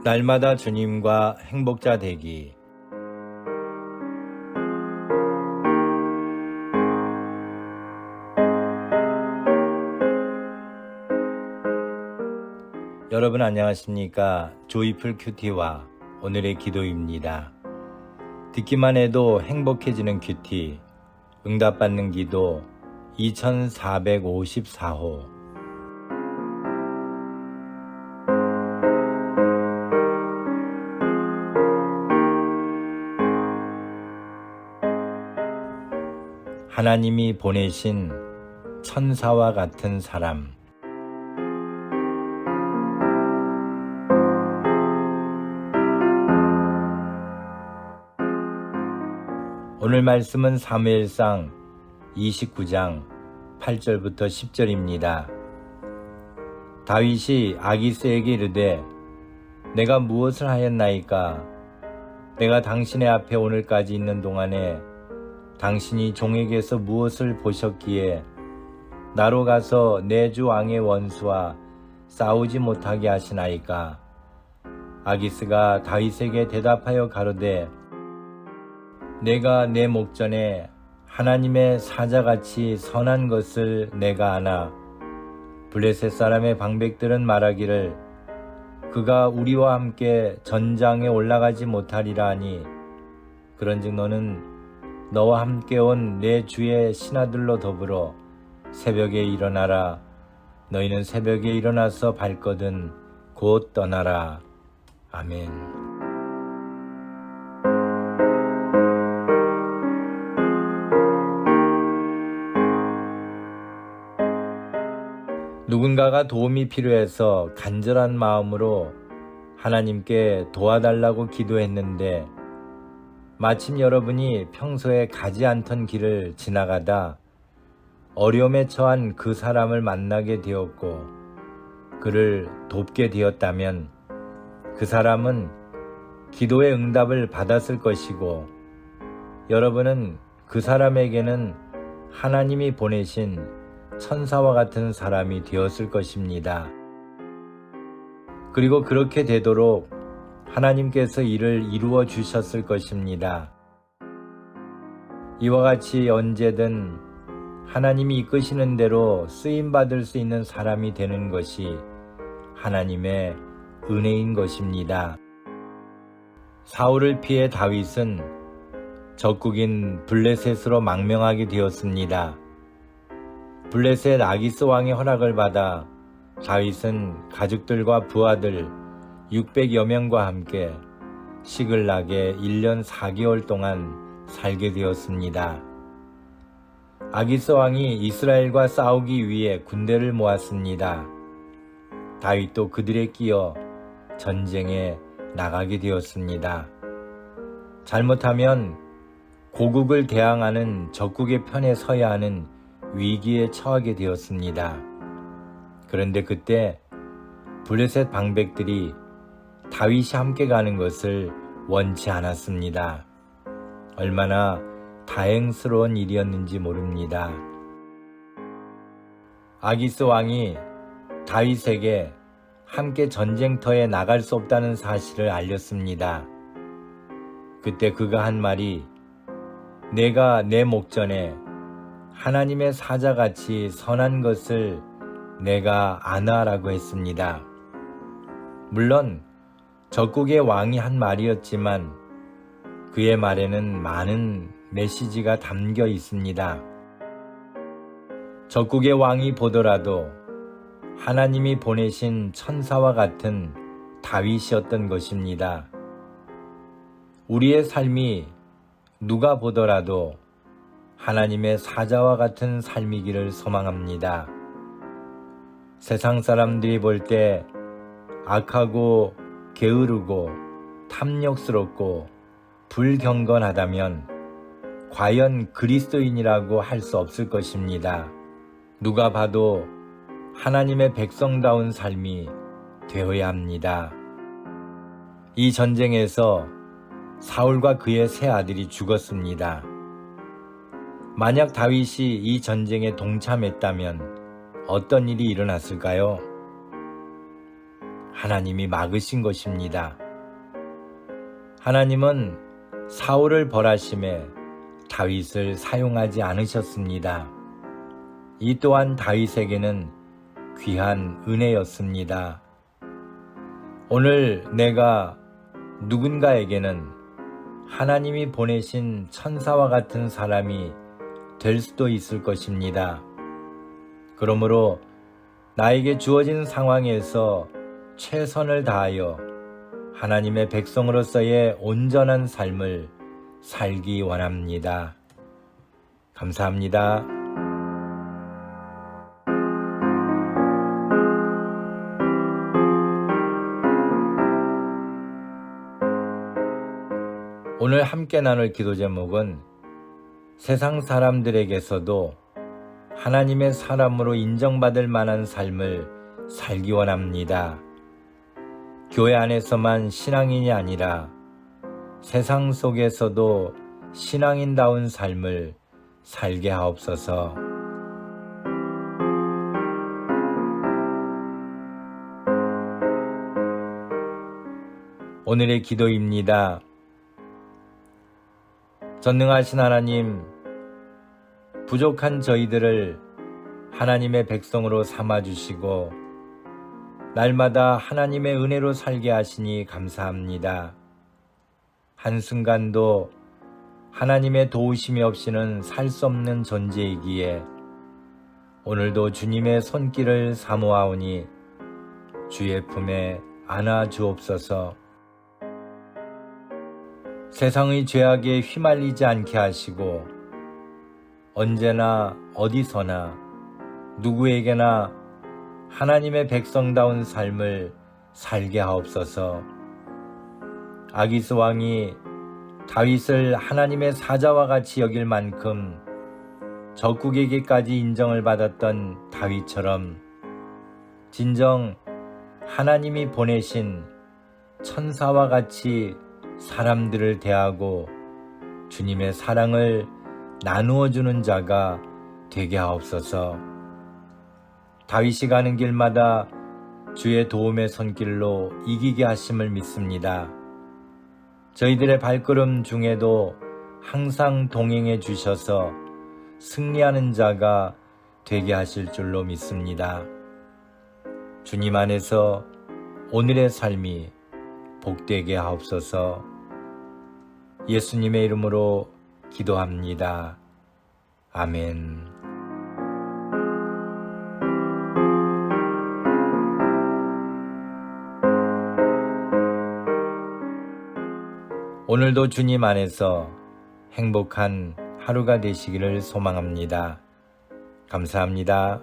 날마다 주님과 행복자 되기. 여러분 안녕하십니까? 조이풀 큐티와 오늘의 기도입니다. 듣기만 해도 행복해지는 큐티, 응답받는 기도 2454호. 하나님이 보내신 천사와 같은 사람. 오늘 말씀은 사무엘상 29장 8절부터 10절입니다. 다윗이 아기스에게 이르되 내가 무엇을 하였나이까? 내가 당신의 앞에 오늘까지 있는 동안에 당신이 종에게서 무엇을 보셨기에 나로 가서 내 주 왕의 원수와 싸우지 못하게 하시나이까? 아기스가 다윗에게 대답하여 가로되 내가 내 목전에 하나님의 사자같이 선한 것을 내가 아나 블레셋 사람의 방백들은 말하기를 그가 우리와 함께 전장에 올라가지 못하리라 하니 그런즉 너는 너와 함께 온 내 주의 신하들로 더불어 새벽에 일어나라. 너희는 새벽에 일어나서 발거든 곧 떠나라. 아멘. 누군가가 도움이 필요해서 간절한 마음으로 하나님께 도와달라고 기도했는데 마침 여러분이 평소에 가지 않던 길을 지나가다 어려움에 처한 그 사람을 만나게 되었고 그를 돕게 되었다면 그 사람은 기도의 응답을 받았을 것이고 여러분은 그 사람에게는 하나님이 보내신 천사와 같은 사람이 되었을 것입니다. 그리고 그렇게 되도록 하나님께서 이를 이루어 주셨을 것입니다. 이와 같이 언제든 하나님이 이끄시는 대로 쓰임받을 수 있는 사람이 되는 것이 하나님의 은혜인 것입니다. 사울을 피해 다윗은 적국인 블레셋으로 망명하게 되었습니다. 블레셋 아기스 왕의 허락을 받아 다윗은 가족들과 부하들 600여 명과 함께 시글락에 1년 4개월 동안 살게 되었습니다. 아기스 왕이 이스라엘과 싸우기 위해 군대를 모았습니다. 다윗도 그들에 끼어 전쟁에 나가게 되었습니다. 잘못하면 고국을 대항하는 적국의 편에 서야 하는 위기에 처하게 되었습니다. 그런데 그때 블레셋 방백들이 다윗이 함께 가는 것을 원치 않았습니다. 얼마나 다행스러운 일이었는지 모릅니다. 아기스 왕이 다윗에게 함께 전쟁터에 나갈 수 없다는 사실을 알렸습니다. 그때 그가 한 말이 내가 내 목전에 하나님의 사자같이 선한 것을 내가 아나라고 했습니다. 물론 적국의 왕이 한 말이었지만 그의 말에는 많은 메시지가 담겨 있습니다. 적국의 왕이 보더라도 하나님이 보내신 천사와 같은 다윗이었던 것입니다. 우리의 삶이 누가 보더라도 하나님의 사자와 같은 삶이기를 소망합니다. 세상 사람들이 볼 때 악하고 게으르고 탐욕스럽고 불경건하다면 과연 그리스도인이라고 할 수 없을 것입니다. 누가 봐도 하나님의 백성다운 삶이 되어야 합니다. 이 전쟁에서 사울과 그의 세 아들이 죽었습니다. 만약 다윗이 이 전쟁에 동참했다면 어떤 일이 일어났을까요? 하나님이 막으신 것입니다. 하나님은 사울을 벌하심에 다윗을 사용하지 않으셨습니다. 이 또한 다윗에게는 귀한 은혜였습니다. 오늘 내가 누군가에게는 하나님이 보내신 천사와 같은 사람이 될 수도 있을 것입니다. 그러므로 나에게 주어진 상황에서 최선을 다하여 하나님의 백성으로서의 온전한 삶을 살기 원합니다. 감사합니다. 오늘 함께 나눌 기도 제목은 세상 사람들에게서도 하나님의 사람으로 인정받을 만한 삶을 살기 원합니다. 교회 안에서만 신앙인이 아니라 세상 속에서도 신앙인다운 삶을 살게 하옵소서. 오늘의 기도입니다. 전능하신 하나님, 부족한 저희들을 하나님의 백성으로 삼아주시고 날마다 하나님의 은혜로 살게 하시니 감사합니다. 한순간도 하나님의 도우심이 없이는 살 수 없는 존재이기에 오늘도 주님의 손길을 사모하오니 주의 품에 안아 주옵소서. 세상의 죄악에 휘말리지 않게 하시고 언제나 어디서나 누구에게나 하나님의 백성다운 삶을 살게 하옵소서. 아기스 왕이 다윗을 하나님의 사자와 같이 여길 만큼 적국에게까지 인정을 받았던 다윗처럼 진정 하나님이 보내신 천사와 같이 사람들을 대하고 주님의 사랑을 나누어주는 자가 되게 하옵소서. 다윗이 가는 길마다 주의 도움의 손길로 이기게 하심을 믿습니다. 저희들의 발걸음 중에도 항상 동행해 주셔서 승리하는 자가 되게 하실 줄로 믿습니다. 주님 안에서 오늘의 삶이 복되게 하옵소서. 예수님의 이름으로 기도합니다. 아멘. 오늘도 주님 안에서 행복한 하루가 되시기를 소망합니다. 감사합니다.